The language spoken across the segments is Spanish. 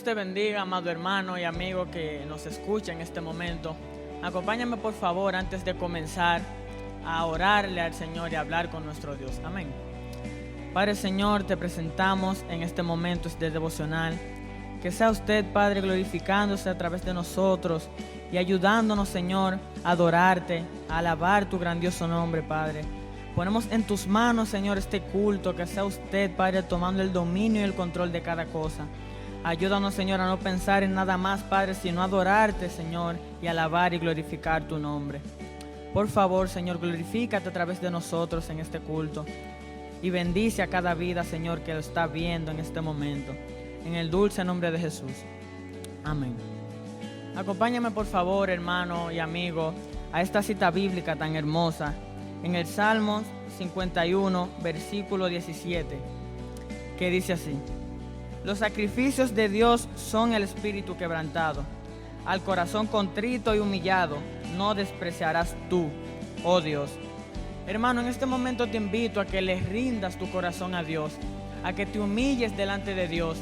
te bendiga, amado hermano y amigo que nos escucha en este momento. Acompáñame por favor antes de comenzar a orarle al Señor y a hablar con nuestro Dios. Amén. Padre Señor, te presentamos en este momento este devocional. Que sea usted, Padre, glorificándose a través de nosotros y ayudándonos, Señor, a adorarte, a alabar tu grandioso nombre, Padre. Ponemos en tus manos, Señor, este culto. Que sea usted, Padre, tomando el dominio y el control de cada cosa. Ayúdanos, Señor, a no pensar en nada más, Padre, sino a adorarte, Señor, y alabar y glorificar tu nombre. Por favor, Señor, glorifícate a través de nosotros en este culto y bendice a cada vida, Señor, que lo está viendo en este momento. En el dulce nombre de Jesús. Amén. Acompáñame, por favor, hermano y amigo, a esta cita bíblica tan hermosa en el Salmos 51, versículo 17, que dice así: los sacrificios de Dios son el espíritu quebrantado. Al corazón contrito y humillado no despreciarás tú, oh Dios. Hermano, en este momento te invito a que le rindas tu corazón a Dios, a que te humilles delante de Dios,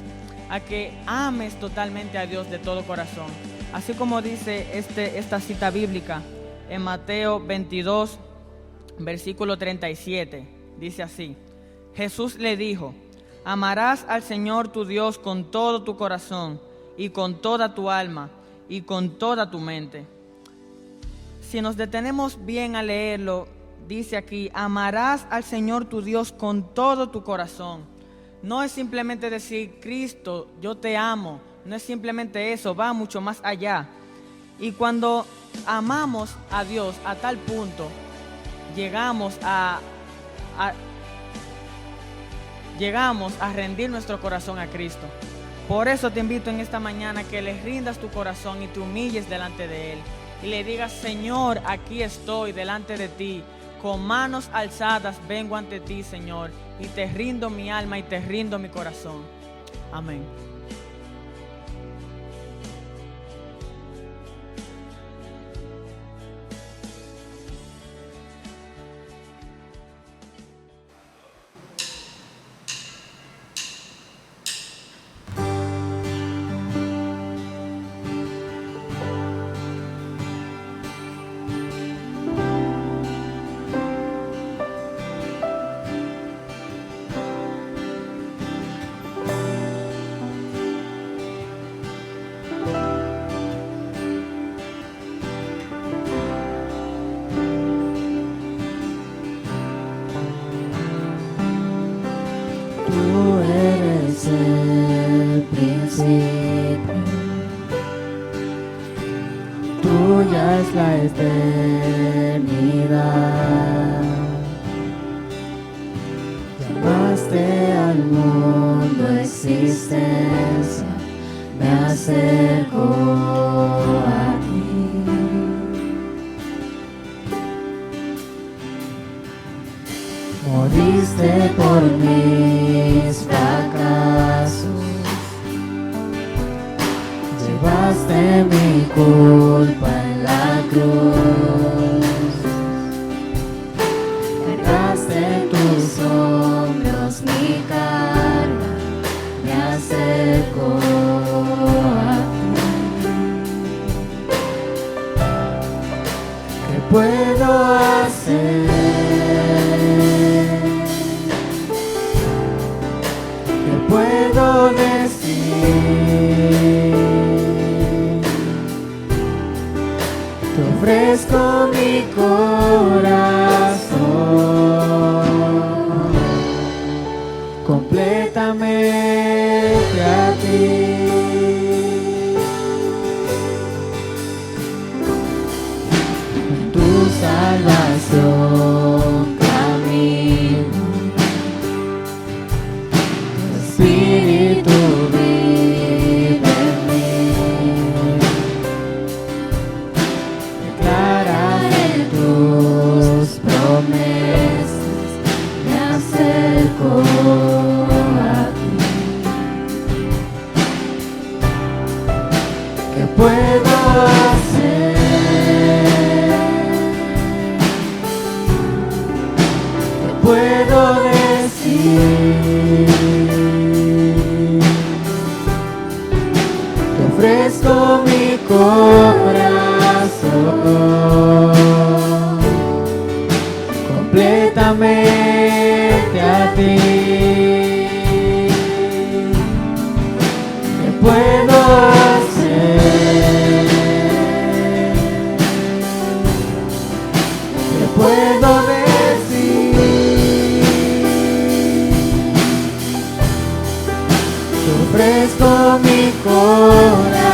a que ames totalmente a Dios de todo corazón. Así como dice esta cita bíblica en Mateo 22, versículo 37, dice así: Jesús le dijo: amarás al Señor tu Dios con todo tu corazón y con toda tu alma y con toda tu mente. Si nos detenemos bien a leerlo, dice aquí: amarás al Señor tu Dios con todo tu corazón. No es simplemente decir Cristo, yo te amo. No es simplemente eso, va mucho más allá. Y cuando amamos a Dios a tal punto, llegamos a rendir nuestro corazón a Cristo. Por eso te invito en esta mañana que le rindas tu corazón y te humilles delante de Él. Y le digas: Señor, aquí estoy delante de ti. Con manos alzadas vengo ante ti, Señor. Y te rindo mi alma y te rindo mi corazón. Amén. Tú eres el principio, tuya es la eternidad. Llamaste al mundo existencia, me acerco a ti. Moriste por mis fracasos, llevaste mi culpa en la cruz, cargaste en tus hombros mi carga, me acerco a ti. ¿Qué puedo hacer? Puedo decir, te ofrezco mi corazón completamente a ti. En tu salvación camino, Espíritu vive en mí, declararé tus promesas, me acerco a ti. ¿Qué puedo hacer? ¿Qué puedo decir? corazón completamente a ti. ¿Qué puedo hacer? ¿Qué puedo decir? Te ofrezco mi corazón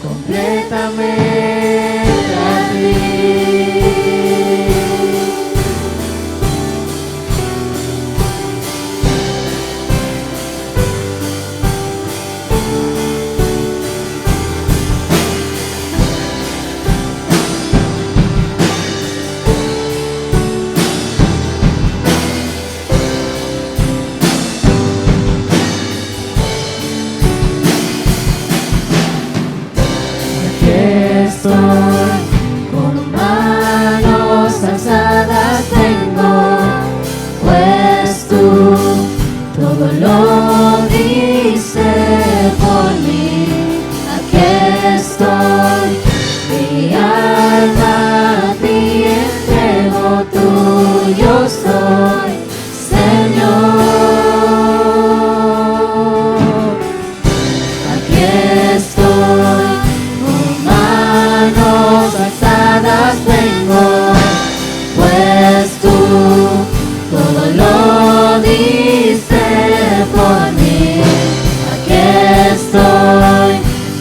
completamente a ti. Estoy con manos alzadas, tengo, pues tú todo lo dice por mí. Aquí estoy, mi alma a ti entrego, tuyo soy, Señor. Aquí estoy, manos alzadas tengo, pues tú todo lo dice por mí. Aquí estoy,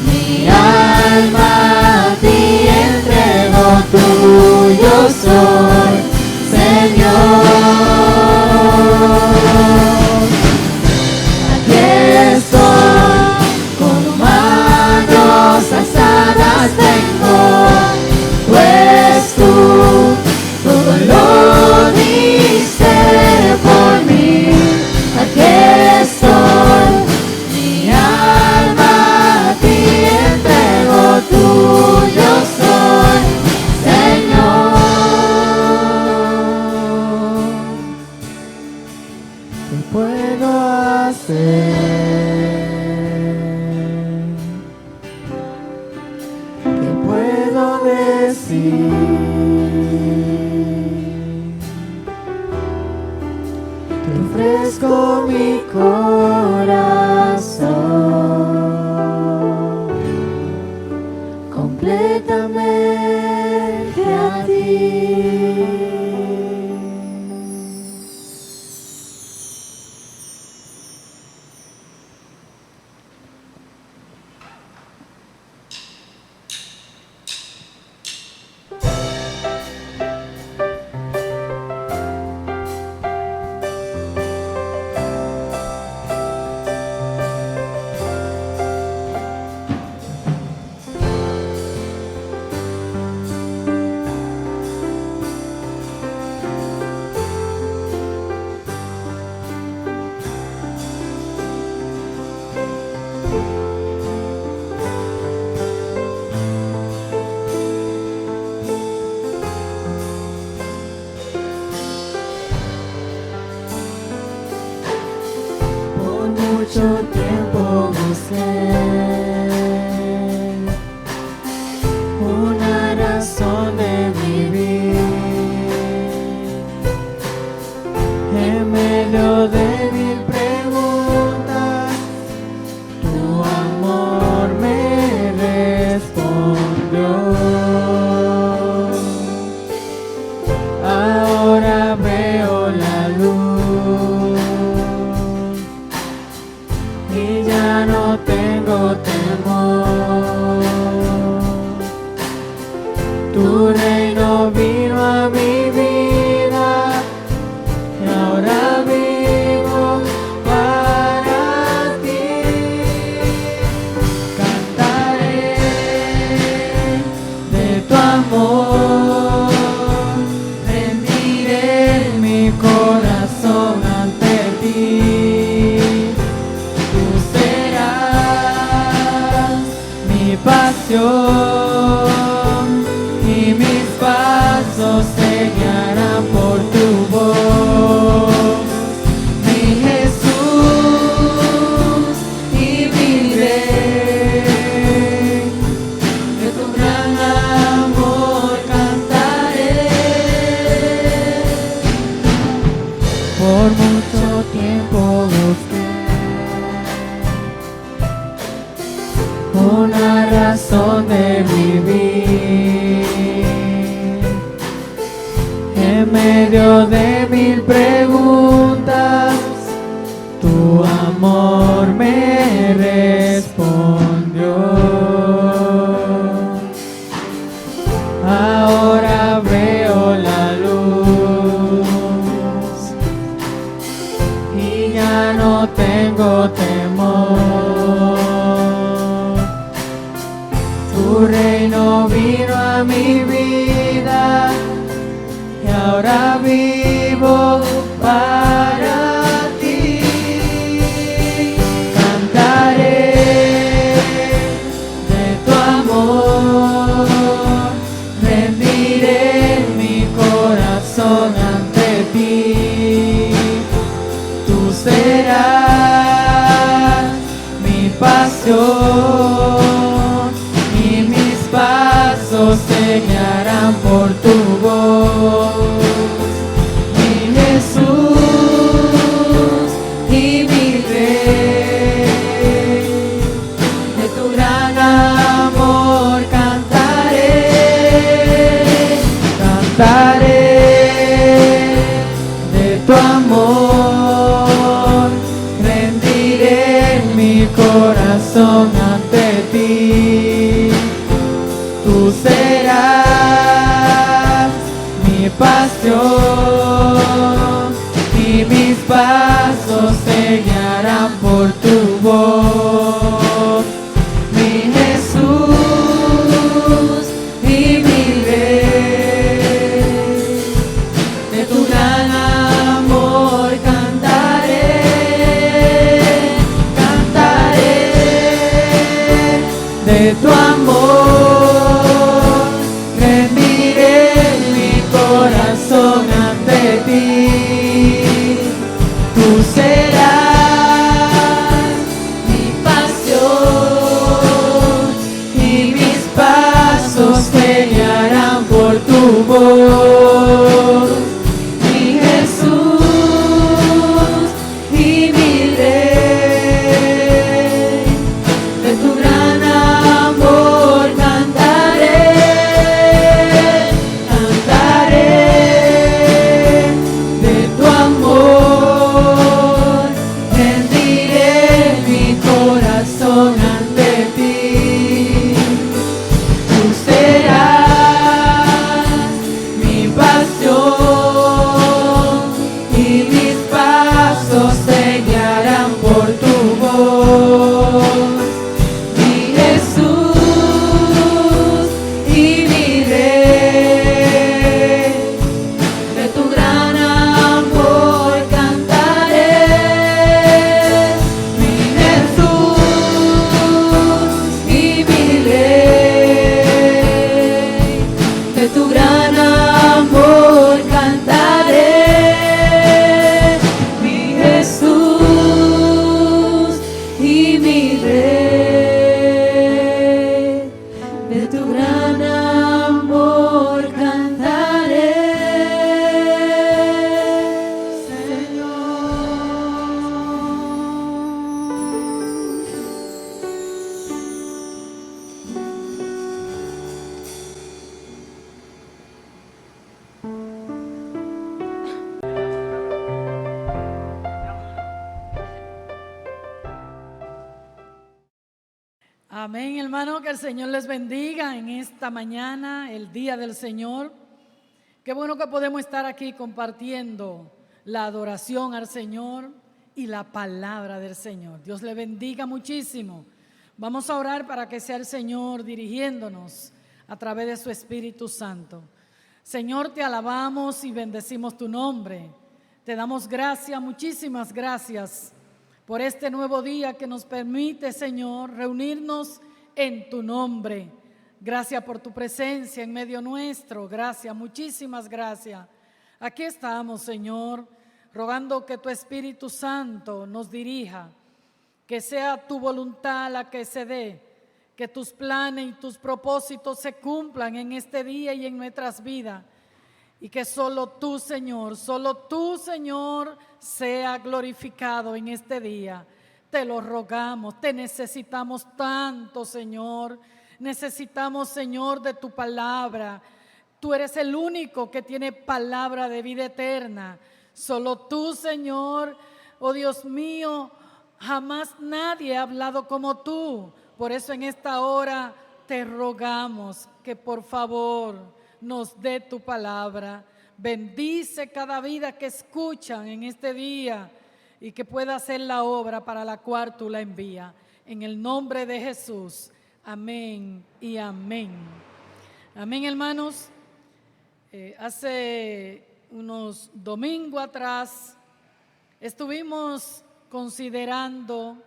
mi alma a ti entrego, tuyo soy, Señor. Aquí estoy, con manos alzadas tengo, pues tú todo lo dice por mí. Aquí estoy, mi alma a ti entrego, tuyo soy, Señor. ¿Qué puedo hacer? ¿Qué puedo decir? Te ofrezco mi corazón completamente a ti. Mucho tiempo busqué una razón de vivir en medio de mil preguntas. Tu amor me respondió. Ahora veo la luz y ya no tengo temor. Tu reino vino a mi vida y ahora vivo para ti. Cantaré de tu amor, rendiré mi corazón ante ti. Pasión y mis pasos se guiarán por tu voz, mi Jesús, y medio de mil preguntas, tu amor me respondió. Ahora veo la luz y ya no tengo temor. Tu reino vino a mi vida y ahora vivo para ti. Cantaré de tu amor, rendiré mi corazón ante ti. Tú serás mi pasión y mis pasos se guiarán por tu voz. Mi Jesús y mi Rey, de tu gran amor cantaré, cantaré de tu amor, rendiré mi corazón ante ti. Tú serás mi pasión y mis pasos se guiarán por tu voz. Mi Jesús y mi Rey, de tu gran amor cantaré, cantaré de tu amor, rendiré mi corazón ante ti. Tú serás mi pasión y mis pasos te guiarán por tu voz. Mi Jesús y mi Rey, de tu gran amor cantaré, cantaré de tu amor, rendiré mi corazón ante ti. Tú serás mi pasión y mis pasos se guiarán por tu voz. Mi Jesús y mi Rey, de tu gran amor cantaré. Mi Jesús y mi Rey, de tu gran amor cantaré. Mi Jesús y mi Rey, de tu gran amor cantaré, Amén, hermano, que el Señor les bendiga en esta mañana, el día del Señor. Qué bueno que podemos estar aquí compartiendo la adoración al Señor y la palabra del Señor. Dios le bendiga muchísimo. Vamos a orar para que sea el Señor dirigiéndonos a través de su Espíritu Santo. Señor, te alabamos y bendecimos tu nombre. Te damos gracias, muchísimas gracias por este nuevo día que nos permite, Señor, reunirnos en tu nombre. Gracias por tu presencia en medio nuestro. Gracias, muchísimas gracias. Aquí estamos, Señor, rogando que tu Espíritu Santo nos dirija, que sea tu voluntad la que se dé, que tus planes y tus propósitos se cumplan en este día y en nuestras vidas. Y que solo tú, Señor, sea glorificado en este día. Te lo rogamos, te necesitamos tanto, Señor. Necesitamos, Señor, de tu palabra. Tú eres el único que tiene palabra de vida eterna. Solo tú, Señor, oh Dios mío, jamás nadie ha hablado como tú. Por eso en esta hora te rogamos que por favor nos dé tu palabra. Bendice cada vida que escuchan en este día y que pueda hacer la obra para la cual tú la envías. En el nombre de Jesús. Amén y amén. Amén, hermanos. Hace unos domingos atrás estuvimos considerando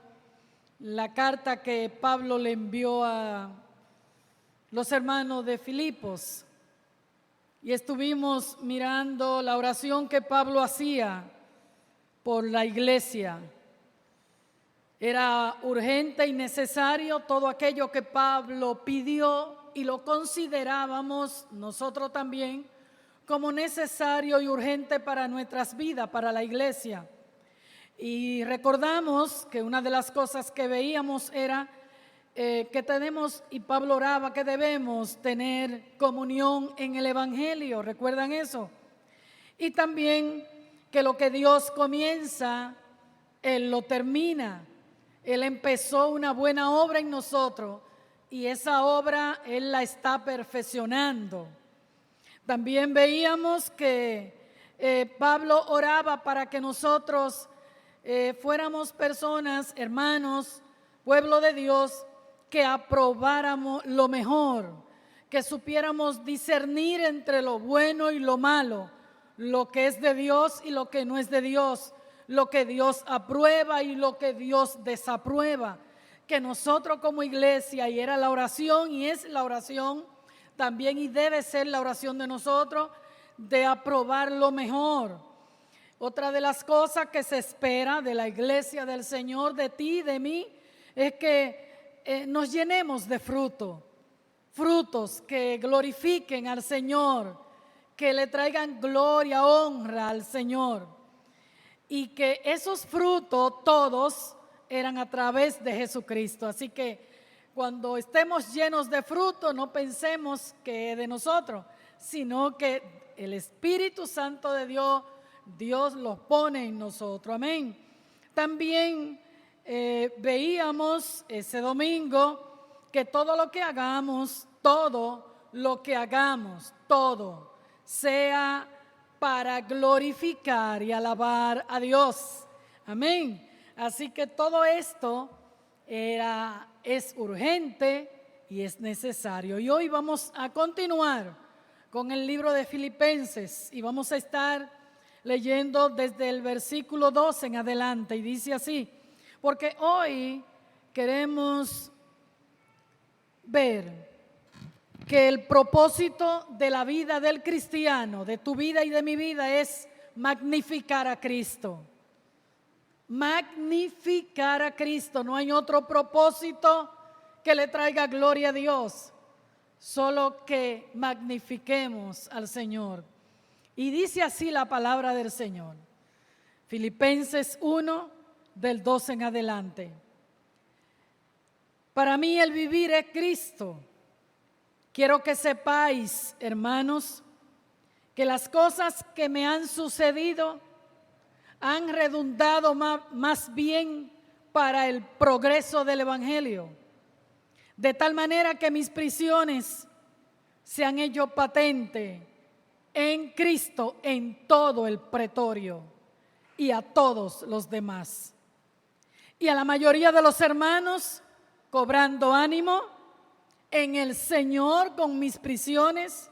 la carta que Pablo le envió a los hermanos de Filipos y estuvimos mirando la oración que Pablo hacía por la iglesia. Era urgente y necesario todo aquello que Pablo pidió y lo considerábamos nosotros también como necesario y urgente para nuestras vidas, para la iglesia. Y recordamos que una de las cosas que veíamos era que tenemos, y Pablo oraba, que debemos tener comunión en el Evangelio. ¿Recuerdan eso? Y también que lo que Dios comienza, Él lo termina. Él empezó una buena obra en nosotros y esa obra Él la está perfeccionando. También veíamos que Pablo oraba para que nosotros fuéramos personas, hermanos, pueblo de Dios, que aprobáramos lo mejor, que supiéramos discernir entre lo bueno y lo malo, lo que es de Dios y lo que no es de Dios, lo que Dios aprueba y lo que Dios desaprueba. Que nosotros como iglesia, y era la oración y es la oración también y debe ser la oración de nosotros, de aprobar lo mejor. Otra de las cosas que se espera de la iglesia del Señor, de ti y de mí, es que nos llenemos de frutos que glorifiquen al Señor, que le traigan gloria, honra al Señor. Y que esos frutos todos eran a través de Jesucristo. Así que cuando estemos llenos de fruto, no pensemos que es de nosotros, sino que el Espíritu Santo de Dios, Dios los pone en nosotros. Amén. También veíamos ese domingo que todo lo que hagamos, todo sea para glorificar y alabar a Dios. Amén. Así que todo esto es urgente y es necesario. Y hoy vamos a continuar con el libro de Filipenses y vamos a estar leyendo desde el versículo 12 en adelante. Y dice así, porque hoy queremos ver que el propósito de la vida del cristiano, de tu vida y de mi vida, es magnificar a Cristo. Magnificar a Cristo. No hay otro propósito que le traiga gloria a Dios, solo que magnifiquemos al Señor. Y dice así la palabra del Señor. Filipenses 1, del 12 en adelante. Para mí el vivir es Cristo. Quiero que sepáis, hermanos, que las cosas que me han sucedido han redundado más bien para el progreso del Evangelio, de tal manera que mis prisiones se han hecho patente en Cristo en todo el pretorio y a todos los demás. Y a la mayoría de los hermanos, cobrando ánimo en el Señor con mis prisiones,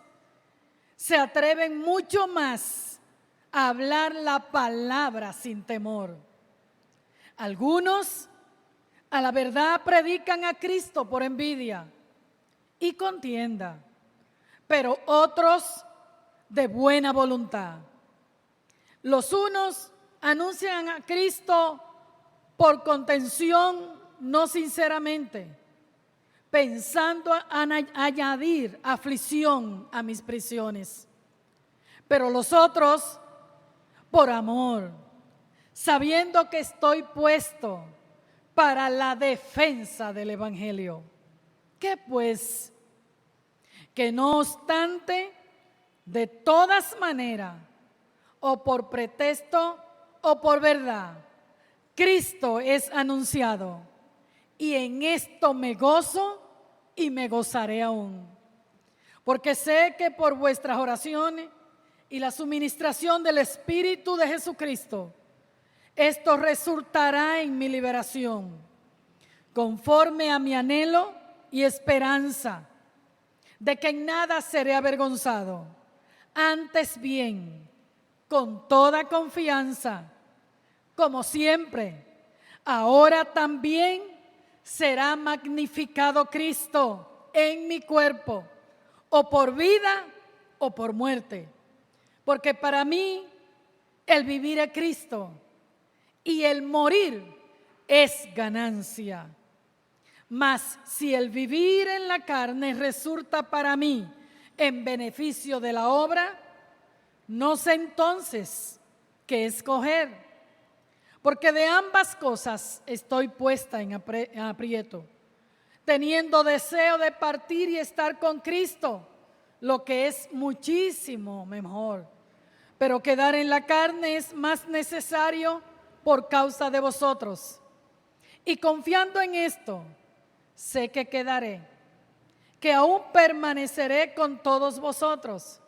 se atreven mucho más a hablar la palabra sin temor. Algunos a la verdad predican a Cristo por envidia y contienda, pero otros de buena voluntad. Los unos anuncian a Cristo por contención, no sinceramente, pensando añadir aflicción a mis prisiones. Pero los otros, por amor, sabiendo que estoy puesto para la defensa del Evangelio. ¿Qué pues? Que no obstante De todas maneras, o por pretexto o por verdad, Cristo es anunciado, y en esto me gozo y me gozaré aún. Porque sé que por vuestras oraciones y la suministración del Espíritu de Jesucristo, esto resultará en mi liberación, conforme a mi anhelo y esperanza de que en nada seré avergonzado, antes bien, con toda confianza, como siempre, ahora también será magnificado Cristo en mi cuerpo, o por vida o por muerte. Porque para mí el vivir es Cristo y el morir es ganancia. Mas si el vivir en la carne resulta para mí en beneficio de la obra, no sé entonces qué escoger, porque de ambas cosas estoy puesta en aprieto, teniendo deseo de partir y estar con Cristo, lo que es muchísimo mejor, pero quedar en la carne es más necesario por causa de vosotros. Y confiando en esto, sé que quedaré, que aún permaneceré con todos vosotros,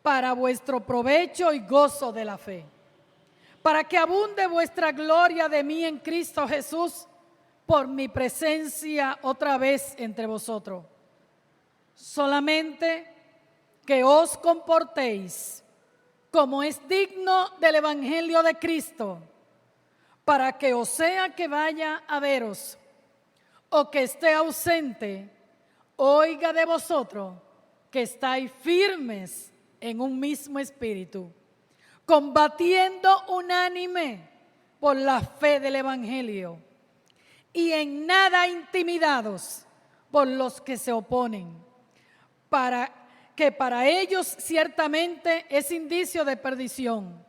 para vuestro provecho y gozo de la fe, para que abunde vuestra gloria de mí en Cristo Jesús, por mi presencia otra vez entre vosotros. Solamente que os comportéis como es digno del Evangelio de Cristo, para que o sea que vaya a veros o que esté ausente, oiga de vosotros que estáis firmes en un mismo espíritu, combatiendo unánime por la fe del Evangelio, y en nada intimidados por los que se oponen, para ellos ciertamente es indicio de perdición,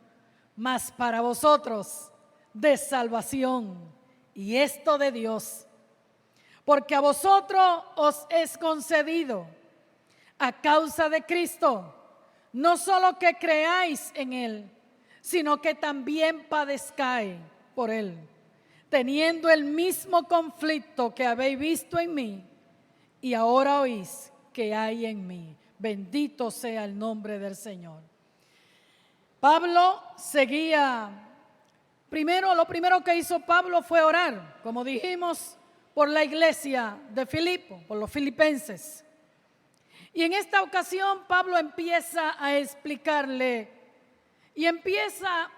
mas para vosotros de salvación, y esto de Dios, porque a vosotros os es concedido a causa de Cristo, no solo que creáis en Él, sino que también padezcáis por Él, teniendo el mismo conflicto que habéis visto en mí y ahora oís que hay en mí. Bendito sea el nombre del Señor. Pablo seguía, lo primero que hizo Pablo fue orar, como dijimos, por la iglesia de Filipo, por los filipenses. Y en esta ocasión Pablo empieza a explicarle y empieza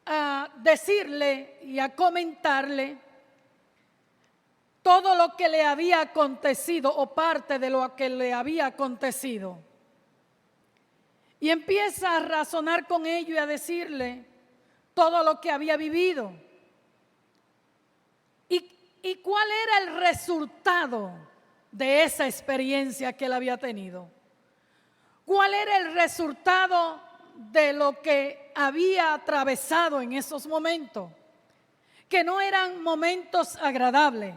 a decirle y a comentarle todo lo que le había acontecido o parte de lo que le había acontecido. Y empieza a razonar con ello y a decirle todo lo que había vivido. ¿Y cuál era el resultado de esa experiencia que él había tenido? ¿Cuál era el resultado de lo que había atravesado en esos momentos? Que no eran momentos agradables,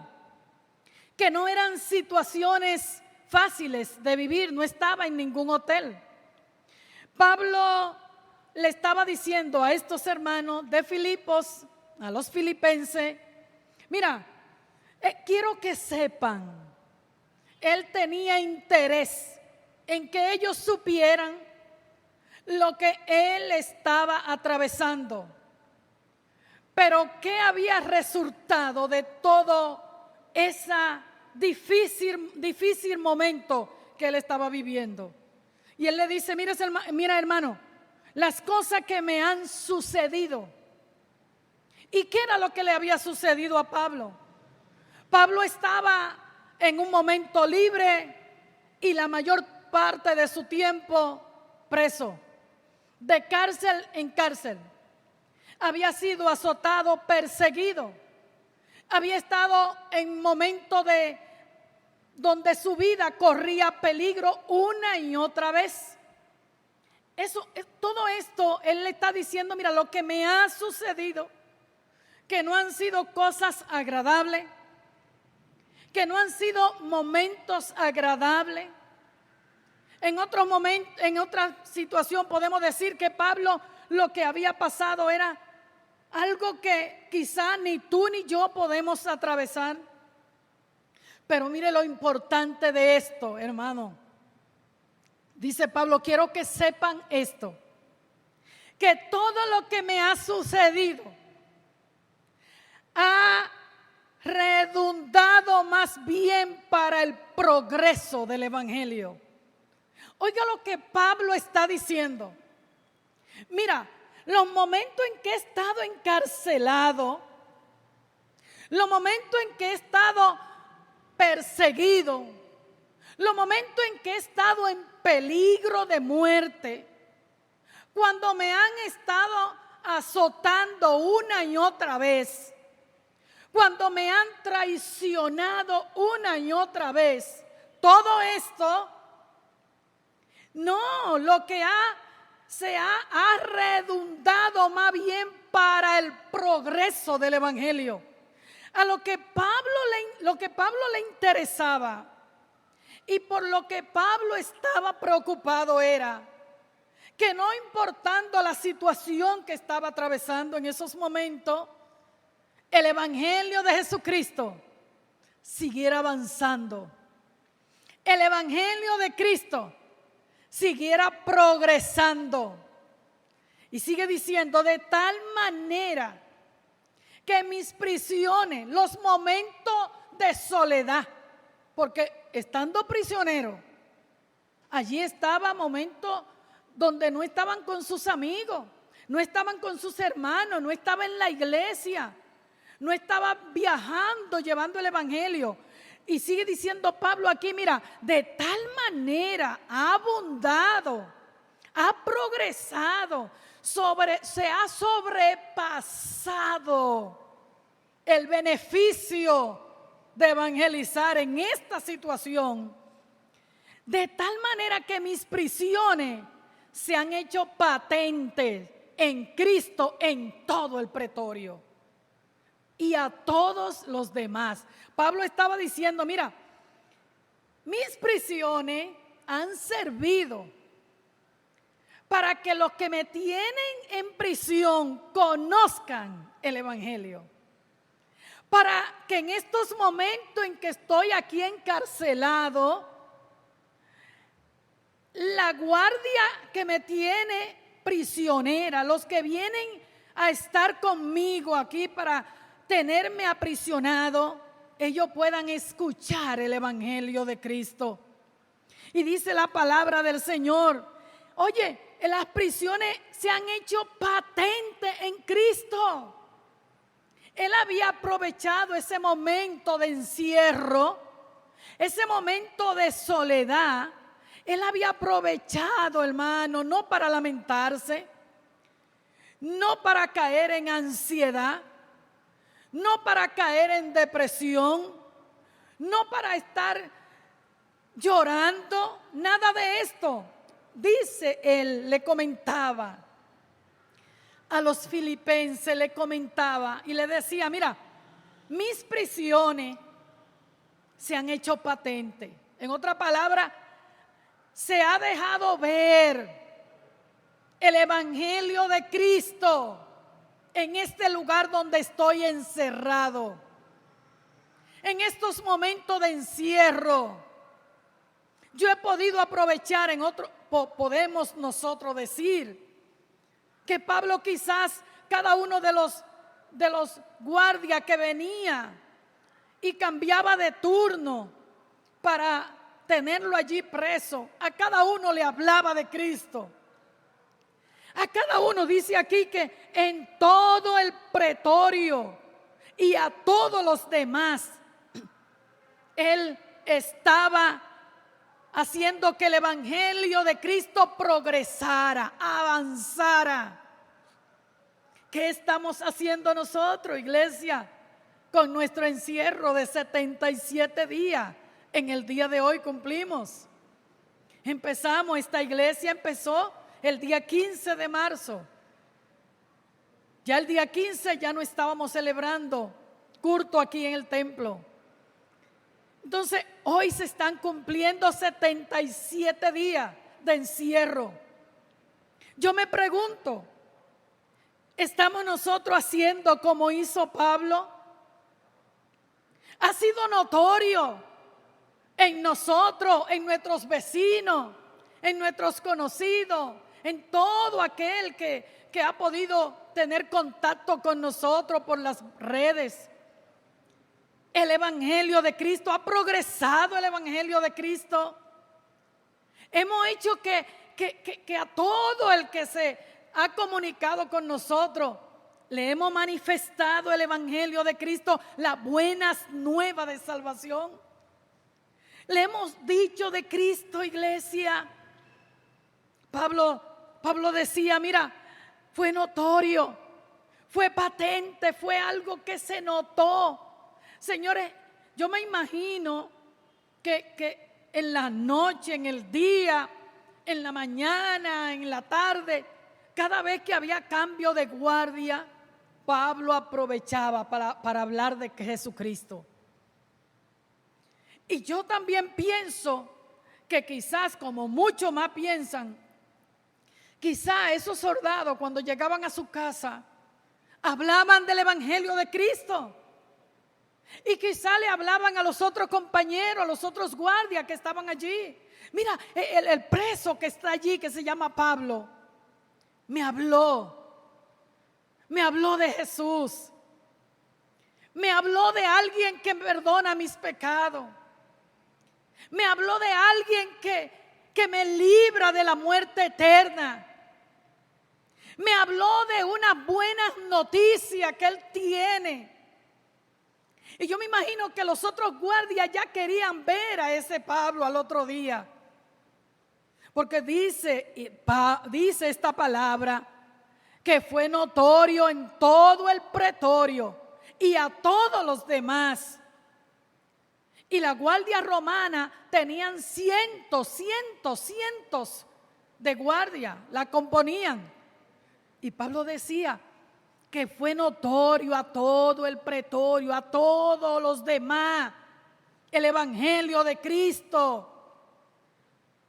que no eran situaciones fáciles de vivir, no estaba en ningún hotel. Pablo le estaba diciendo a estos hermanos de Filipos, a los filipenses, mira, quiero que sepan, él tenía interés en que ellos supieran lo que él estaba atravesando. Pero ¿qué había resultado de todo ese difícil momento que él estaba viviendo? Y él le dice, mira hermano, las cosas que me han sucedido. ¿Y qué era lo que le había sucedido a Pablo? Pablo estaba en un momento libre y la mayor parte de su tiempo preso, de cárcel en cárcel. Había sido azotado, perseguido. Había estado en momentos donde su vida corría peligro una y otra vez. Todo esto, él le está diciendo, mira, lo que me ha sucedido, que no han sido cosas agradables, que no han sido momentos agradables, En otro momento, en otra situación podemos decir que Pablo lo que había pasado era algo que quizá ni tú ni yo podemos atravesar. Pero mire lo importante de esto, hermano. Dice Pablo, quiero que sepan esto, que todo lo que me ha sucedido ha redundado más bien para el progreso del evangelio. Oiga lo que Pablo está diciendo. Mira, los momentos en que he estado encarcelado, los momentos en que he estado perseguido, los momentos en que he estado en peligro de muerte, cuando me han estado azotando una y otra vez, cuando me han traicionado una y otra vez, todo esto, no, lo que ha redundado más bien para el progreso del evangelio. A lo que Pablo le interesaba y por lo que Pablo estaba preocupado era que no importando la situación que estaba atravesando en esos momentos, el evangelio de Jesucristo siguiera avanzando. El evangelio de Cristo siguiera progresando. Y sigue diciendo, de tal manera que mis prisiones, los momentos de soledad, porque estando prisionero, allí estaba momentos donde no estaban con sus amigos, no estaban con sus hermanos, no estaba en la iglesia, no estaba viajando, llevando el evangelio. Y sigue diciendo Pablo aquí, mira, de tal manera ha abundado, ha progresado, se ha sobrepasado el beneficio de evangelizar en esta situación, de tal manera que mis prisiones se han hecho patentes en Cristo en todo el pretorio y a todos los demás. Pablo estaba diciendo, mira, mis prisiones han servido para que los que me tienen en prisión conozcan el evangelio. Para que en estos momentos en que estoy aquí encarcelado, la guardia que me tiene prisionera, los que vienen a estar conmigo aquí para tenerme aprisionado, ellos puedan escuchar el evangelio de Cristo. Y dice la palabra del Señor, oye, las prisiones se han hecho patentes en Cristo. Él había aprovechado ese momento de encierro, ese momento de soledad. Él había aprovechado, hermano, no para lamentarse, no para caer en ansiedad, no para caer en depresión, no para estar llorando, nada de esto. Dice él, le comentaba a los filipenses, le comentaba y le decía, mira, mis prisiones se han hecho patentes. En otra palabra, se ha dejado ver el evangelio de Cristo en este lugar donde estoy encerrado. En estos momentos de encierro, yo he podido aprovechar podemos nosotros decir que Pablo quizás cada uno de los guardias que venía y cambiaba de turno para tenerlo allí preso, a cada uno le hablaba de Cristo. A cada uno dice aquí que en todo el pretorio y a todos los demás, él estaba haciendo que el evangelio de Cristo progresara, avanzara. ¿Qué estamos haciendo nosotros, iglesia, con nuestro encierro de 77 días? En el día de hoy cumplimos. Esta iglesia empezó el día 15 de marzo. Ya el día 15 ya no estábamos celebrando culto aquí en el templo. Entonces, hoy se están cumpliendo 77 días de encierro. Yo me pregunto, ¿estamos nosotros haciendo como hizo Pablo? Ha sido notorio en nosotros, en nuestros vecinos, en nuestros conocidos, en todo aquel que ha podido tener contacto con nosotros por las redes. El Evangelio de Cristo, ha progresado el Evangelio de Cristo. Hemos hecho que a todo el que se ha comunicado con nosotros, le hemos manifestado el Evangelio de Cristo, las buenas nuevas de salvación. Le hemos dicho de Cristo, iglesia. Pablo decía, mira, fue notorio, fue patente, fue algo que se notó. Señores, yo me imagino que en la noche, en el día, en la mañana, en la tarde, cada vez que había cambio de guardia, Pablo aprovechaba para hablar de Jesucristo. Y yo también pienso que quizás, como muchos más piensan, quizás esos soldados cuando llegaban a su casa hablaban del Evangelio de Cristo. Y quizá le hablaban a los otros compañeros, a los otros guardias que estaban allí. Mira, el preso que está allí, que se llama Pablo, me habló de Jesús. Me habló de alguien que perdona mis pecados. Me habló de alguien que me libra de la muerte eterna. Me habló de una buena noticia que él tiene. Y yo me imagino que los otros guardias ya querían ver a ese Pablo al otro día. Porque dice esta palabra que fue notorio en todo el pretorio y a todos los demás. Y la guardia romana tenían cientos de guardia, la componían. Y Pablo decía que fue notorio a todo el pretorio, a todos los demás, el Evangelio de Cristo.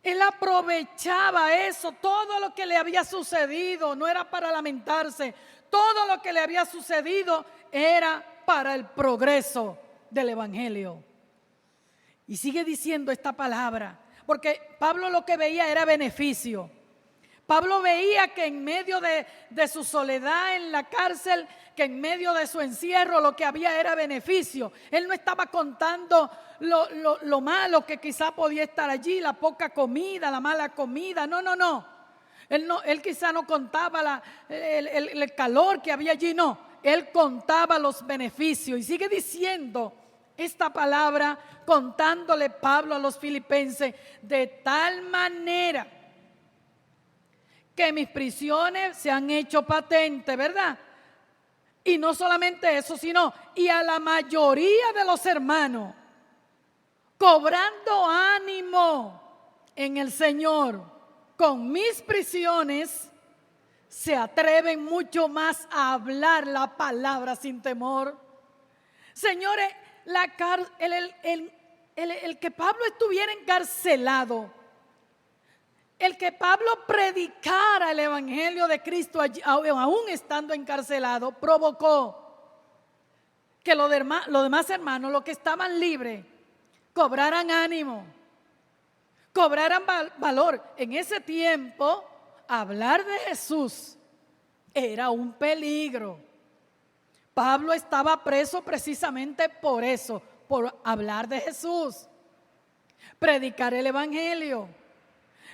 Él aprovechaba eso, todo lo que le había sucedido, no era para lamentarse, todo lo que le había sucedido era para el progreso del Evangelio. Y sigue diciendo esta palabra, porque Pablo lo que veía era beneficio. Pablo veía que en medio de su soledad en la cárcel, que en medio de su encierro lo que había era beneficio. Él no estaba contando lo malo que quizá podía estar allí, la poca comida, la mala comida. No. Él quizá no contaba el calor que había allí, no. Él contaba los beneficios. Y sigue diciendo esta palabra, contándole Pablo a los filipenses, de tal manera que mis prisiones se han hecho patentes, ¿verdad? Y no solamente eso, sino y a la mayoría de los hermanos, cobrando ánimo en el Señor, con mis prisiones, se atreven mucho más a hablar la palabra sin temor. Señores, el que Pablo estuviera encarcelado, el que Pablo predicara el Evangelio de Cristo aún estando encarcelado, provocó que los demás hermanos, los que estaban libres, cobraran ánimo, cobraran valor. En ese tiempo, hablar de Jesús era un peligro. Pablo estaba preso precisamente por eso, por hablar de Jesús, predicar el Evangelio.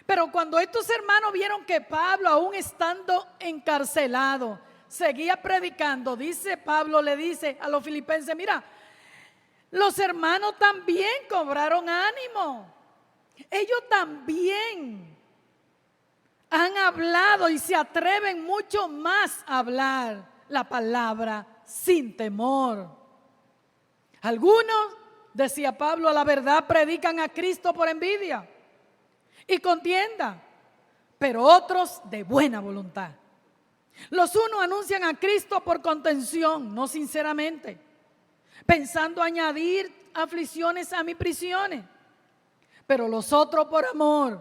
Pero cuando estos hermanos vieron que Pablo, aún estando encarcelado, seguía predicando, dice Pablo, le dice a los filipenses, mira, los hermanos también cobraron ánimo. Ellos también han hablado y se atreven mucho más a hablar la palabra sin temor. Algunos, decía Pablo, a la verdad predican a Cristo por envidia y contienda, pero otros de buena voluntad. Los unos anuncian a Cristo por contención, no sinceramente. pensando añadir aflicciones a mis prisiones, pero los otros por amor,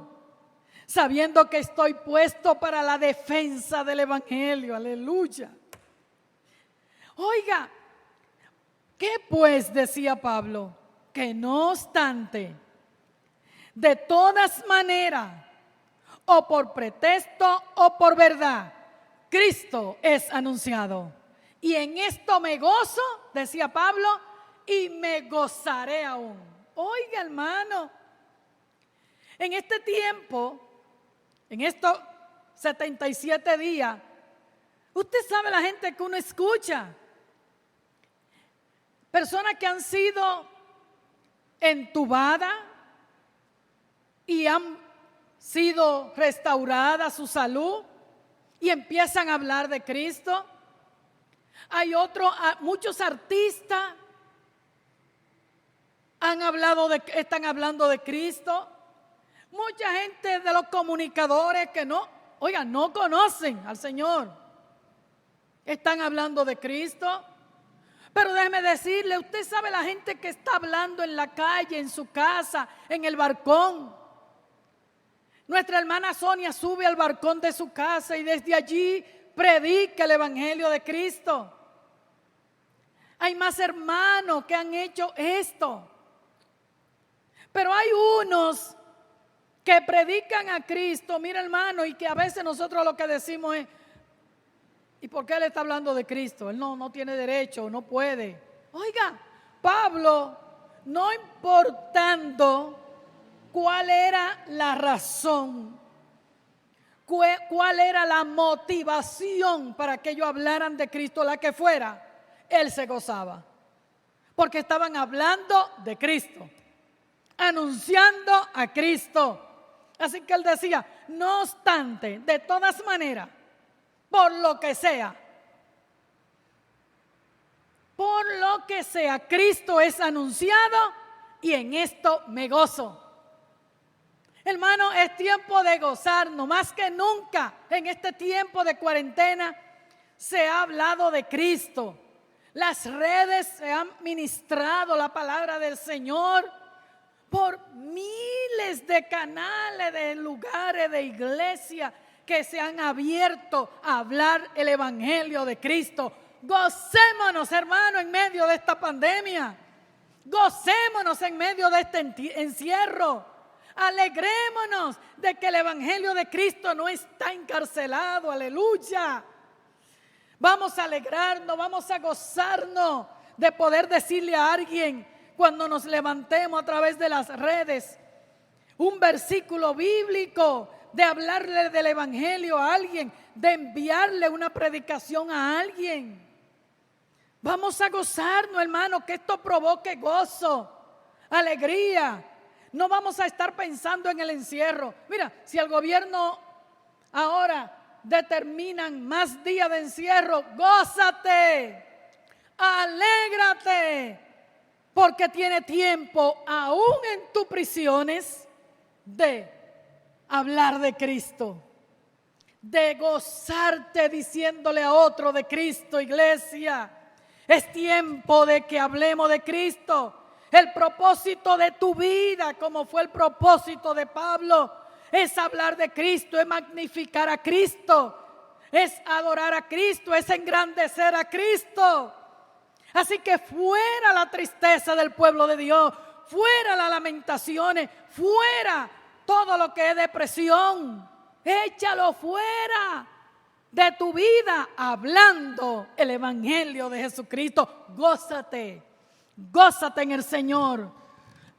sabiendo que estoy puesto para la defensa del evangelio. Aleluya. Oiga, ¿qué pues decía Pablo? Que no obstante, de todas maneras, o por pretexto o por verdad, Cristo es anunciado. Y en esto me gozo, decía Pablo, y me gozaré aún. Oiga, hermano, en este tiempo, en estos 77 días, usted sabe la gente que uno escucha, personas que han sido entubadas y han sido restaurada su salud y empiezan a hablar de Cristo. Hay muchos artistas están hablando de Cristo. Mucha gente de los comunicadores que no conocen al Señor, están hablando de Cristo. Pero déjeme decirle, usted sabe la gente que está hablando en la calle, en su casa, en el balcón. Nuestra hermana Sonia sube al balcón de su casa y desde allí predica el evangelio de Cristo. Hay más hermanos que han hecho esto. Pero hay unos que predican a Cristo, mira hermano, y que a veces nosotros lo que decimos es: ¿y por qué él está hablando de Cristo? Él no tiene derecho, no puede. Oiga, Pablo, no importando cuál era la razón, cuál era la motivación para que ellos hablaran de Cristo, la que fuera, él se gozaba. Porque estaban hablando de Cristo, anunciando a Cristo. Así que él decía: no obstante, de todas maneras, por lo que sea, Cristo es anunciado y en esto me gozo. Hermano, es tiempo de gozarnos, más que nunca en este tiempo de cuarentena se ha hablado de Cristo. Las redes se han ministrado la palabra del Señor por miles de canales, de lugares, de iglesias que se han abierto a hablar el evangelio de Cristo. Gocémonos, hermano, en medio de esta pandemia. Gocémonos en medio de este encierro. Alegrémonos de que el evangelio de Cristo no está encarcelado. Aleluya. Vamos a alegrarnos, vamos a gozarnos de poder decirle a alguien cuando nos levantemos a través de las redes un versículo bíblico, de hablarle del evangelio a alguien, de enviarle una predicación a alguien. Vamos a gozarnos, hermano, que esto provoque gozo, alegría. No vamos a estar pensando en el encierro. Mira, si el gobierno ahora determinan más días de encierro, gózate, alégrate, porque tiene tiempo aún en tus prisiones de hablar de Cristo, de gozarte diciéndole a otro de Cristo, iglesia. Es tiempo de que hablemos de Cristo. El propósito de tu vida, como fue el propósito de Pablo, es hablar de Cristo, es magnificar a Cristo, es adorar a Cristo, es engrandecer a Cristo. Así que fuera la tristeza del pueblo de Dios, fuera las lamentaciones, fuera todo lo que es depresión, échalo fuera de tu vida hablando el evangelio de Jesucristo. Gózate, gózate en el Señor.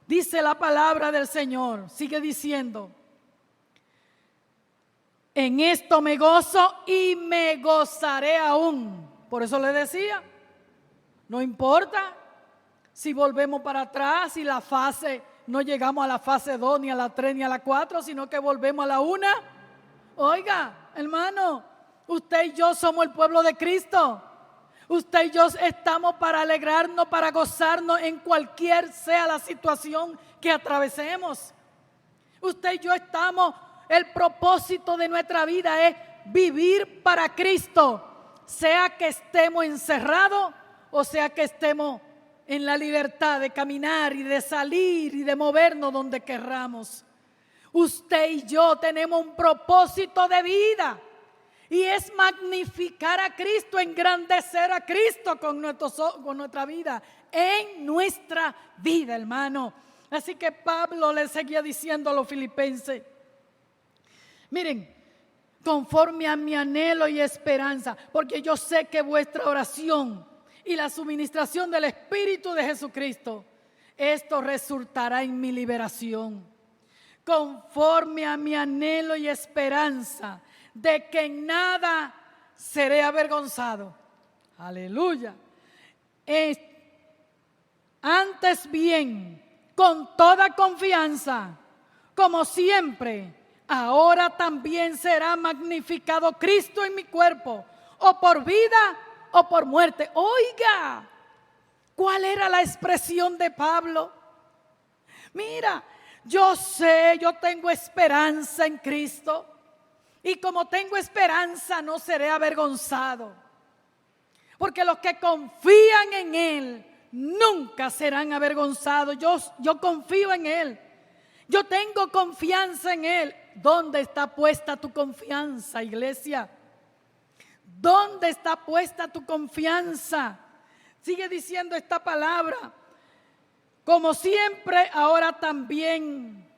Dice la palabra del Señor, sigue diciendo: en esto me gozo y me gozaré aún. Por eso le decía, no importa si volvemos para atrás, si la fase, no llegamos a la fase 2, ni a la 3, ni a la 4, sino que volvemos a la 1. Oiga, hermano, usted y yo somos el pueblo de Cristo. Usted y yo estamos para alegrarnos, para gozarnos en cualquier sea la situación que atravesemos. Usted y yo estamos, el propósito de nuestra vida es vivir para Cristo, sea que estemos encerrados o sea que estemos en la libertad de caminar y de salir y de movernos donde querramos. Usted y yo tenemos un propósito de vida y es magnificar a Cristo, engrandecer a Cristo con nuestra vida, en nuestra vida, hermano. Así que Pablo le seguía diciendo a los filipenses, miren, conforme a mi anhelo y esperanza, porque yo sé que vuestra oración y la suministración del Espíritu de Jesucristo, esto resultará en mi liberación. Conforme a mi anhelo y esperanza de que en nada seré avergonzado. Aleluya. Antes bien, con toda confianza, como siempre, ahora también será magnificado Cristo en mi cuerpo, o por vida o por muerte. Oiga, ¿cuál era la expresión de Pablo? Mira, yo sé, yo tengo esperanza en Cristo, y como tengo esperanza no seré avergonzado, porque los que confían en Él nunca serán avergonzados. Yo confío en Él, yo tengo confianza en Él. ¿Dónde está puesta tu confianza, iglesia? ¿Dónde está puesta tu confianza? Sigue diciendo esta palabra. Como siempre, ahora también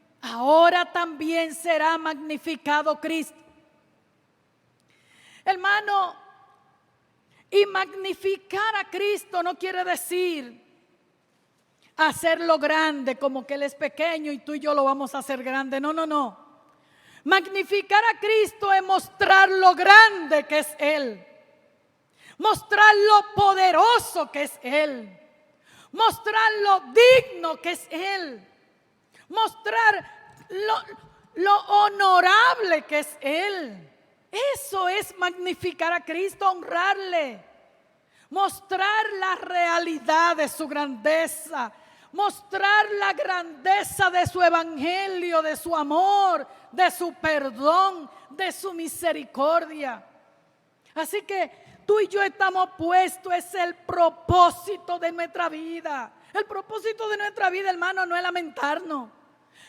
será magnificado Cristo. Hermano, y magnificar a Cristo no quiere decir hacerlo grande, como que Él es pequeño y tú y yo lo vamos a hacer grande. No. Magnificar a Cristo es mostrar lo grande que es Él, mostrar lo poderoso que es Él, mostrar lo digno que es Él, mostrar lo honorable que es Él. Eso es magnificar a Cristo, honrarle, mostrar la realidad de su grandeza, mostrar la grandeza de su evangelio, de su amor, de su perdón, de su misericordia. Así que tú y yo estamos puestos, es el propósito de nuestra vida. El propósito de nuestra vida, hermano, no es lamentarnos.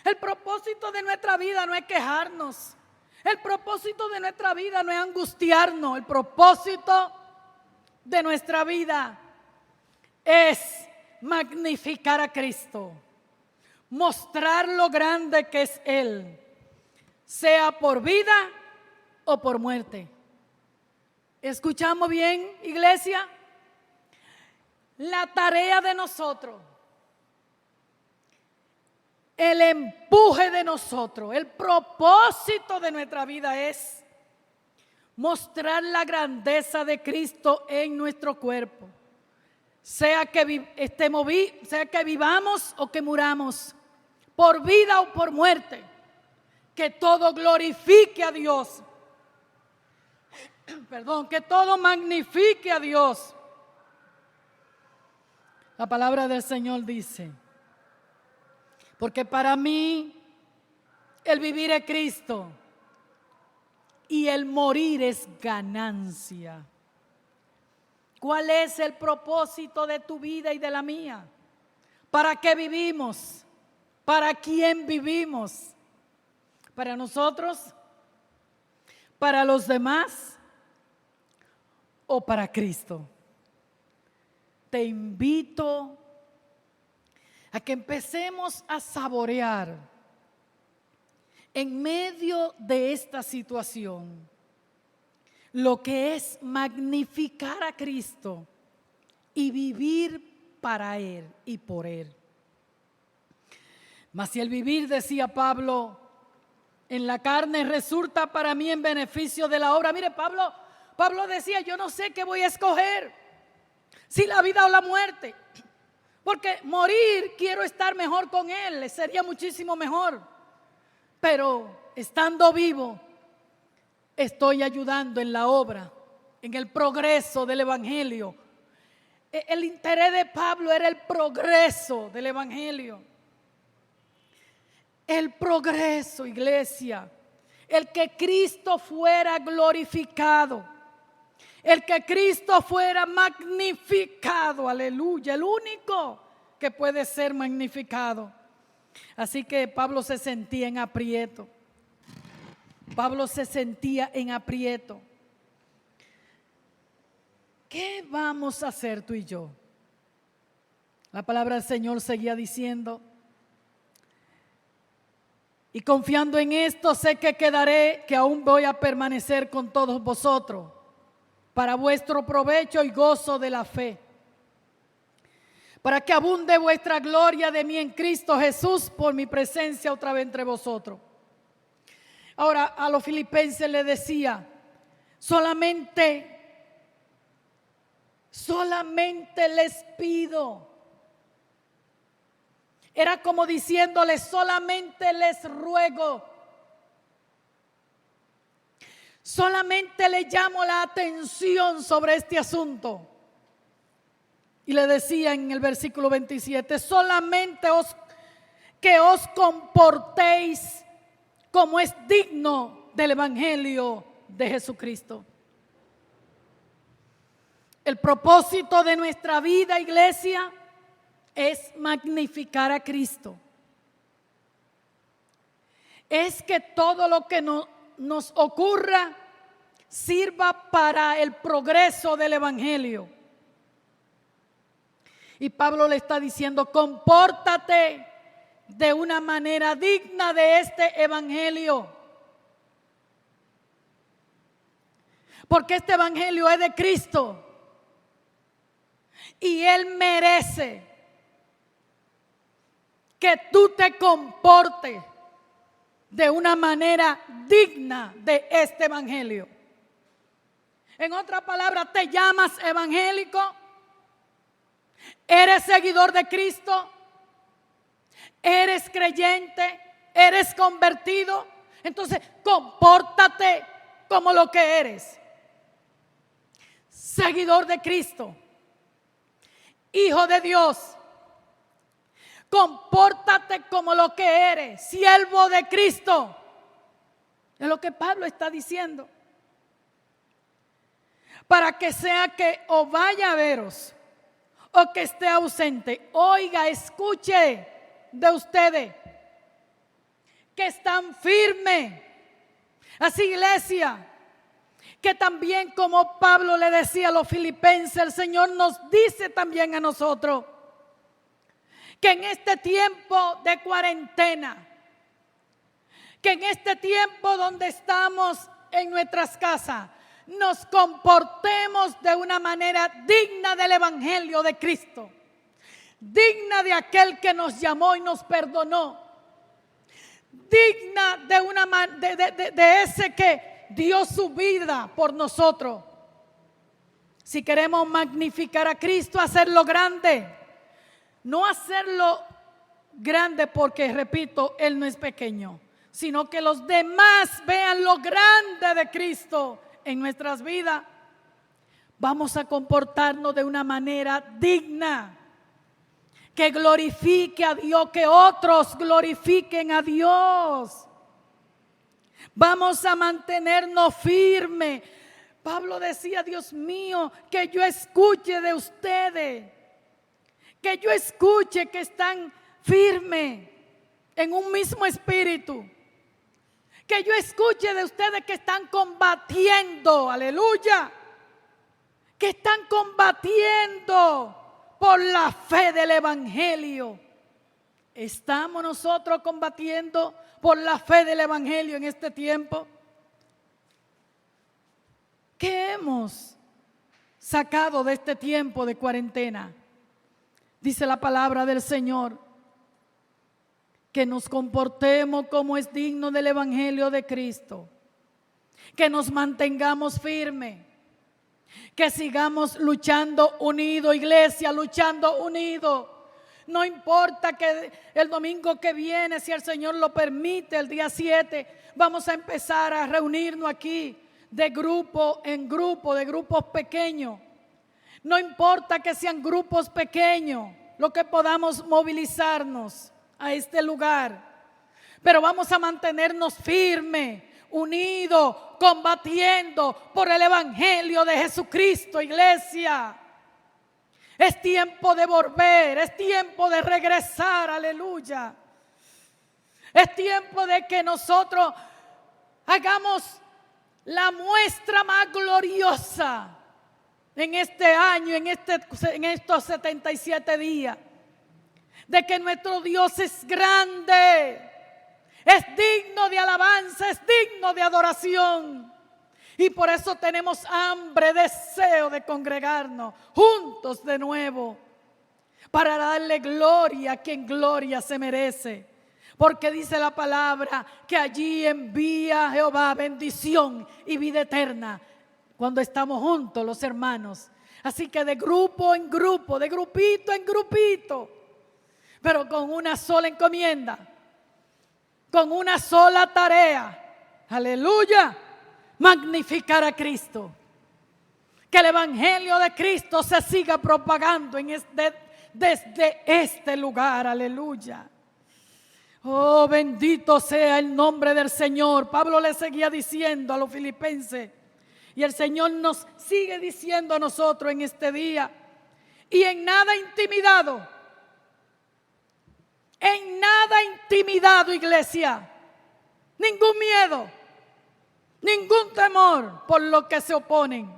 El propósito de nuestra vida no es quejarnos. El propósito de nuestra vida no es angustiarnos. El propósito de nuestra vida es magnificar a Cristo, mostrar lo grande que es Él, sea por vida o por muerte. ¿Escuchamos bien, iglesia? La tarea de nosotros, el empuje de nosotros, el propósito de nuestra vida es mostrar la grandeza de Cristo en nuestro cuerpo, sea que vivamos o que muramos, por vida o por muerte, que todo glorifique a Dios. Que todo magnifique a Dios. La palabra del Señor dice, porque para mí el vivir es Cristo y el morir es ganancia. ¿Cuál es el propósito de tu vida y de la mía? ¿Para qué vivimos? ¿Para quién vivimos? ¿Para nosotros? ¿Para los demás? ¿O para Cristo? Te invito a que empecemos a saborear en medio de esta situación lo que es magnificar a Cristo y vivir para Él y por Él. Mas si el vivir, decía Pablo, en la carne resulta para mí en beneficio de la obra. Mire, Pablo decía, yo no sé qué voy a escoger, si la vida o la muerte, porque morir quiero estar mejor con Él, sería muchísimo mejor, pero estando vivo estoy ayudando en la obra, en el progreso del evangelio. El interés de Pablo era el progreso del evangelio, el progreso, iglesia, el que Cristo fuera glorificado. el que Cristo fuera magnificado, aleluya, el único que puede ser magnificado. Así que Pablo se sentía en aprieto. Pablo se sentía en aprieto. ¿Qué vamos a hacer tú y yo? La palabra del Señor seguía diciendo: y confiando en esto, sé que quedaré, que aún voy a permanecer con todos vosotros, para vuestro provecho y gozo de la fe, para que abunde vuestra gloria de mí en Cristo Jesús por mi presencia otra vez entre vosotros. Ahora a los filipenses le decía: solamente les pido. Era como diciéndoles: solamente les ruego, solamente le llamo la atención sobre este asunto. Y le decía en el versículo 27: solamente que os comportéis como es digno del Evangelio de Jesucristo. El propósito de nuestra vida, iglesia, es magnificar a Cristo. Es que todo lo que nos ocurra sirva para el progreso del Evangelio. Y Pablo le está diciendo: compórtate de una manera digna de este Evangelio. Porque este Evangelio es de Cristo. Y Él merece que tú te comportes de una manera digna de este Evangelio. En otras palabras, te llamas evangélico, eres seguidor de Cristo, eres creyente, eres convertido. Entonces, compórtate como lo que eres: seguidor de Cristo, hijo de Dios. Compórtate como lo que eres, siervo de Cristo. Es lo que Pablo está diciendo. Para que sea que o vaya a veros o que esté ausente, oiga, escuche de ustedes que están firmes. Así, iglesia, que también como Pablo le decía a los filipenses, el Señor nos dice también a nosotros que en este tiempo de cuarentena, que en este tiempo donde estamos en nuestras casas, nos comportemos de una manera digna del Evangelio de Cristo, digna de aquel que nos llamó y nos perdonó, digna de ese que dio su vida por nosotros. Si queremos magnificar a Cristo, hacerlo grande. No hacerlo grande porque, repito, Él no es pequeño, sino que los demás vean lo grande de Cristo en nuestras vidas. Vamos a comportarnos de una manera digna, que glorifique a Dios, que otros glorifiquen a Dios. Vamos a mantenernos firmes. Pablo decía: Dios mío, que yo escuche de ustedes, que yo escuche que están firmes en un mismo espíritu, que yo escuche de ustedes que están combatiendo, aleluya, que están combatiendo por la fe del Evangelio. ¿Estamos nosotros combatiendo por la fe del Evangelio en este tiempo? ¿Qué hemos sacado de este tiempo de cuarentena? Dice la palabra del Señor que nos comportemos como es digno del Evangelio de Cristo, que nos mantengamos firmes, que sigamos luchando unidos, iglesia, luchando unidos. No importa que el domingo que viene, si el Señor lo permite, el día 7, vamos a empezar a reunirnos aquí de grupo en grupo, de grupos pequeños. No importa que sean grupos pequeños, lo que podamos movilizarnos a este lugar, pero vamos a mantenernos firmes, unido, combatiendo por el Evangelio de Jesucristo, iglesia. Es tiempo de volver, es tiempo de regresar, aleluya. Es tiempo de que nosotros hagamos la muestra más gloriosa en este año, en estos 77 días, de que nuestro Dios es grande, es digno de alabanza, es digno de adoración. Y por eso tenemos hambre, deseo de congregarnos juntos de nuevo, para darle gloria a quien gloria se merece. Porque dice la palabra que allí envía Jehová bendición y vida eterna cuando estamos juntos los hermanos. Así que de grupo en grupo, de grupito en grupito, pero con una sola encomienda, con una sola tarea. Aleluya, magnificar a Cristo. Que el Evangelio de Cristo se siga propagando desde este lugar. Aleluya. Oh, bendito sea el nombre del Señor. Pablo le seguía diciendo a los filipenses, y el Señor nos sigue diciendo a nosotros en este día: y en nada intimidado, iglesia, ningún miedo, ningún temor por lo que se oponen,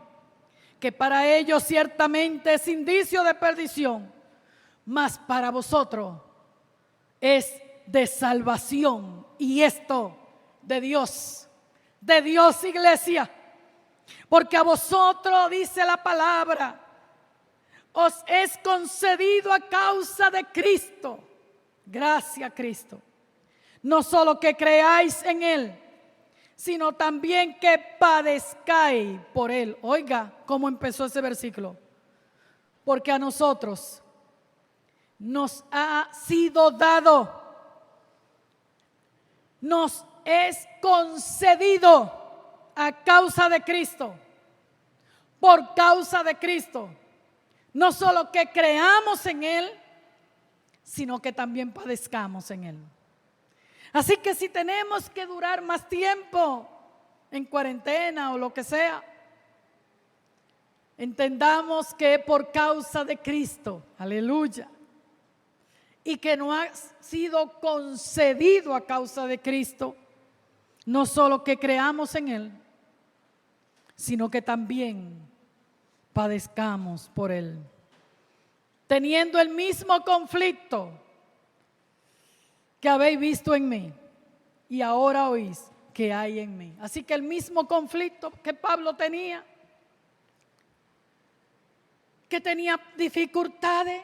que para ellos ciertamente es indicio de perdición, mas para vosotros es de salvación, y esto de Dios, iglesia, porque a vosotros, dice la palabra, os es concedido a causa de Cristo, gracias a Cristo, no solo que creáis en Él, sino también que padezcáis por Él. Oiga cómo empezó ese versículo: porque a nosotros nos ha sido dado, nos es concedido a causa de Cristo, por causa de Cristo, no solo que creamos en Él, sino que también padezcamos en Él. Así que si tenemos que durar más tiempo en cuarentena o lo que sea, entendamos que por causa de Cristo, aleluya, y que nos ha sido concedido a causa de Cristo, no solo que creamos en Él, sino que también padezcamos por Él, teniendo el mismo conflicto que habéis visto en mí y ahora oís que hay en mí. Así que el mismo conflicto que Pablo tenía, que tenía dificultades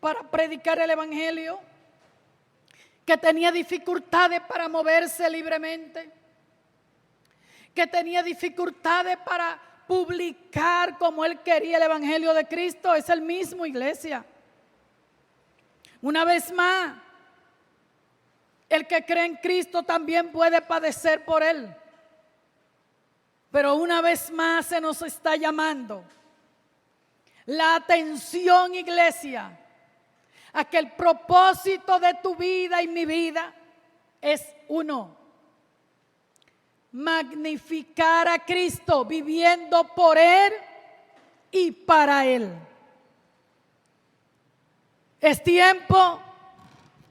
para predicar el Evangelio, que tenía dificultades para moverse libremente, que tenía dificultades para publicar como él quería el Evangelio de Cristo, es el mismo, iglesia. Una vez más, el que cree en Cristo también puede padecer por Él. Pero una vez más se nos está llamando la atención, iglesia, a que el propósito de tu vida y mi vida es uno: magnificar a Cristo, viviendo por Él y para Él. Es tiempo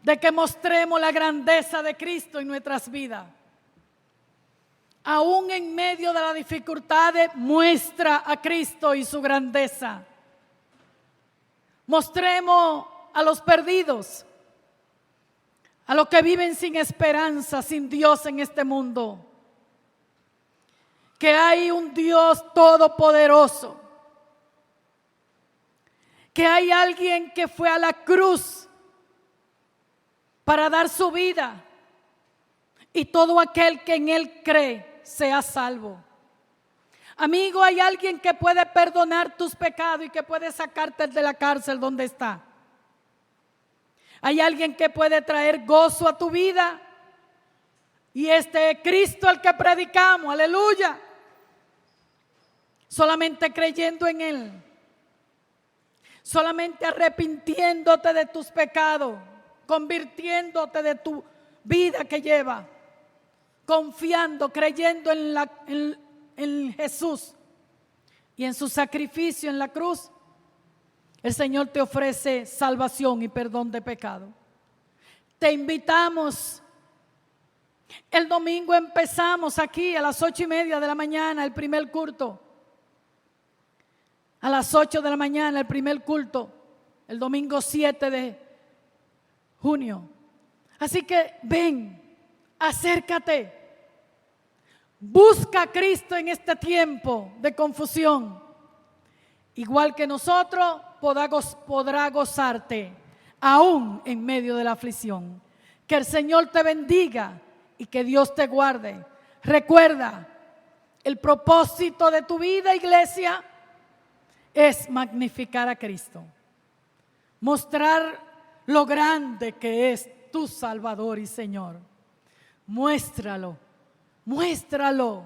de que mostremos la grandeza de Cristo en nuestras vidas. Aún en medio de las dificultades, muestra a Cristo y su grandeza. Mostremos a los perdidos, a los que viven sin esperanza, sin Dios en este mundo, que hay un Dios todopoderoso, que hay alguien que fue a la cruz para dar su vida, y todo aquel que en Él cree sea salvo. Amigo, hay alguien que puede perdonar tus pecados y que puede sacarte de la cárcel donde está. Hay alguien que puede traer gozo a tu vida, y este es Cristo el que predicamos, aleluya. Solamente creyendo en Él, solamente arrepintiéndote de tus pecados, convirtiéndote de tu vida que lleva, confiando, creyendo en Jesús y en su sacrificio en la cruz, el Señor te ofrece salvación y perdón de pecado. Te invitamos. El domingo empezamos aquí a las 8:30 de la mañana el primer culto. A las 8 de la mañana el primer culto. El domingo 7 de junio. Así que ven, acércate. Busca a Cristo en este tiempo de confusión. Igual que nosotros, podrá gozarte aún en medio de la aflicción. Que el Señor te bendiga y que Dios te guarde. Recuerda, el propósito de tu vida, iglesia, es magnificar a Cristo. Mostrar lo grande que es tu Salvador y Señor. Muéstralo, muéstralo.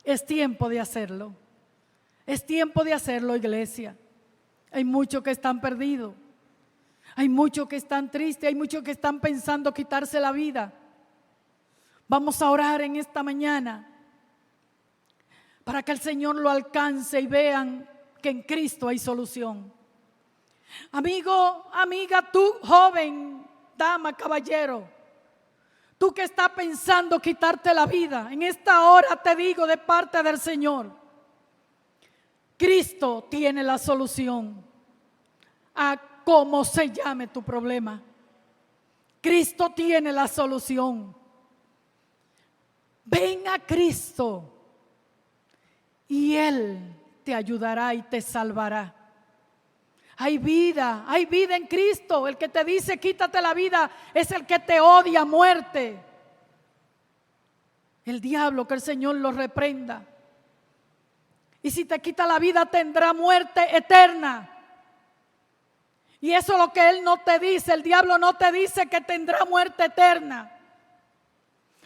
Es tiempo de hacerlo. Es tiempo de hacerlo, iglesia. Hay muchos que están perdidos. Hay muchos que están tristes. Hay muchos que están pensando quitarse la vida. Vamos a orar en esta mañana para que el Señor lo alcance y vean que en Cristo hay solución. Amigo, amiga, tú joven, dama, caballero, tú que estás pensando quitarte la vida, en esta hora te digo de parte del Señor, Cristo tiene la solución a cómo se llame tu problema. Cristo tiene la solución. Ven a Cristo y Él te ayudará y te salvará. Hay vida en Cristo. El que te dice quítate la vida es el que te odia a muerte. El diablo, que el Señor lo reprenda. Y si te quita la vida tendrá muerte eterna. Y eso es lo que Él no te dice. El diablo no te dice que tendrá muerte eterna.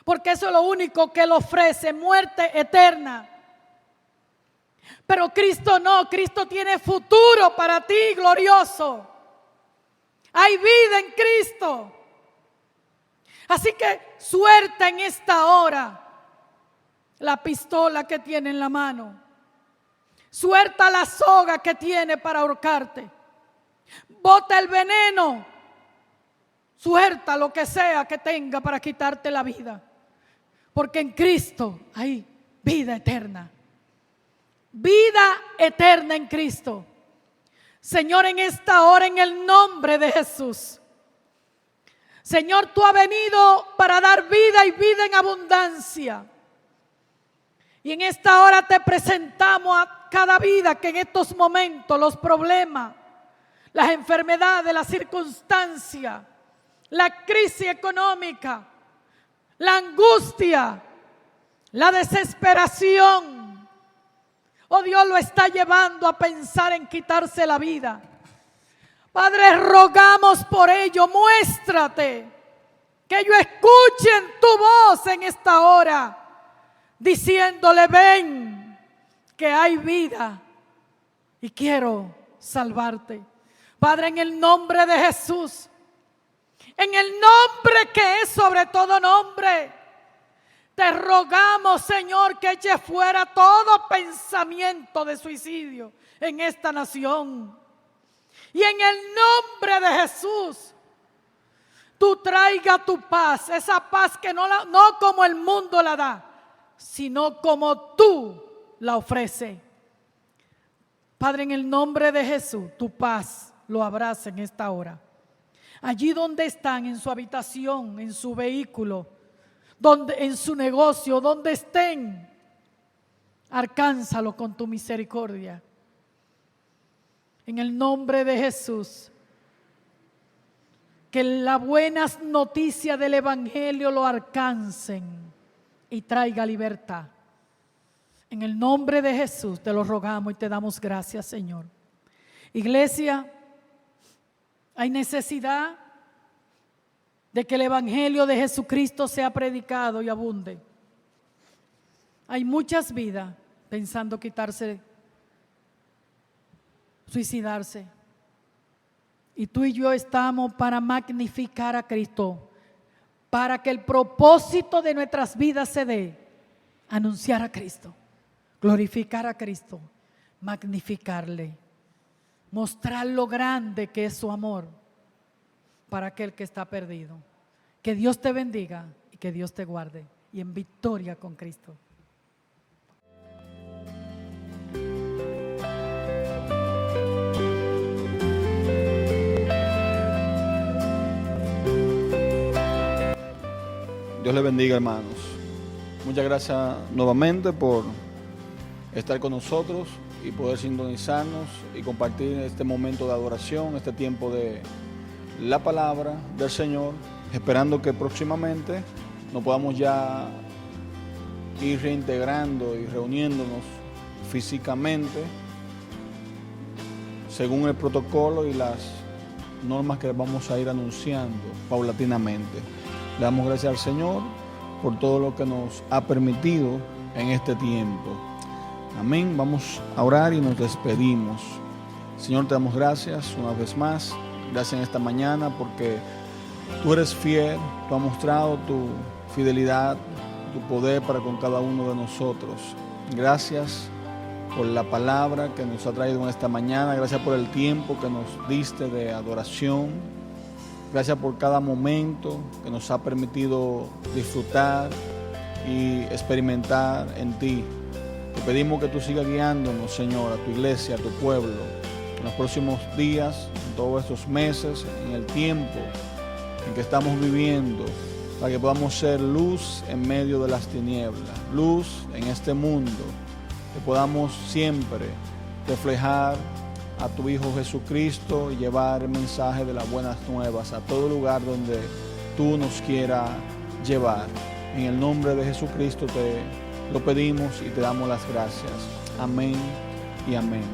Porque eso es lo único que Él ofrece, muerte eterna. Pero Cristo no, Cristo tiene futuro para ti, glorioso. Hay vida en Cristo. Así que suelta en esta hora la pistola que tiene en la mano. Suelta la soga que tiene para ahorcarte. Bota el veneno. Suelta lo que sea que tenga para quitarte la vida. Porque en Cristo hay vida eterna. Vida eterna en Cristo. Señor, en esta hora, en el nombre de Jesús. Señor, tú has venido para dar vida y vida en abundancia. Y en esta hora te presentamos a cada vida que en estos momentos los problemas, las enfermedades, las circunstancias, la crisis económica, la angustia, la desesperación, oh Dios, lo está llevando a pensar en quitarse la vida. Padre, rogamos por ello, muéstrate, que ellos escuchen tu voz en esta hora, diciéndole, ven, que hay vida y quiero salvarte. Padre, en el nombre de Jesús, en el nombre que es sobre todo nombre, te rogamos, Señor, que eche fuera todo pensamiento de suicidio en esta nación. Y en el nombre de Jesús, tú traiga tu paz, esa paz que no como el mundo la da, sino como tú la ofreces. Padre, en el nombre de Jesús, tu paz lo abraza en esta hora. Allí donde están, en su habitación, en su vehículo, en su negocio, donde estén, alcánzalo con tu misericordia. En el nombre de Jesús, que las buenas noticias del Evangelio lo alcancen y traiga libertad. En el nombre de Jesús te lo rogamos y te damos gracias, Señor. Iglesia, hay necesidad de que el Evangelio de Jesucristo sea predicado y abunde. Hay muchas vidas pensando quitarse, suicidarse. Y tú y yo estamos para magnificar a Cristo, para que el propósito de nuestras vidas se dé: anunciar a Cristo, glorificar a Cristo, magnificarle, mostrar lo grande que es su amor para aquel que está perdido. Que Dios te bendiga y que Dios te guarde, y en victoria con Cristo. Dios les bendiga, hermanos. Muchas gracias nuevamente por estar con nosotros y poder sintonizarnos y compartir este momento de adoración, este tiempo de la palabra del Señor, esperando que próximamente nos podamos ya ir reintegrando y reuniéndonos físicamente según el protocolo y las normas que vamos a ir anunciando paulatinamente. Le damos gracias al Señor por todo lo que nos ha permitido en este tiempo. Amén. Vamos a orar y nos despedimos. Señor, te damos gracias una vez más. Gracias en esta mañana porque tú eres fiel, tú has mostrado tu fidelidad, tu poder para con cada uno de nosotros. Gracias por la palabra que nos ha traído en esta mañana. Gracias por el tiempo que nos diste de adoración. Gracias por cada momento que nos ha permitido disfrutar y experimentar en ti. Te pedimos que tú sigas guiándonos, Señor, a tu iglesia, a tu pueblo, en los próximos días, en todos estos meses, en el tiempo en que estamos viviendo, para que podamos ser luz en medio de las tinieblas, luz en este mundo, que podamos siempre reflejar a tu Hijo Jesucristo y llevar el mensaje de las buenas nuevas a todo lugar donde tú nos quieras llevar. En el nombre de Jesucristo te lo pedimos y te damos las gracias. Amén y amén.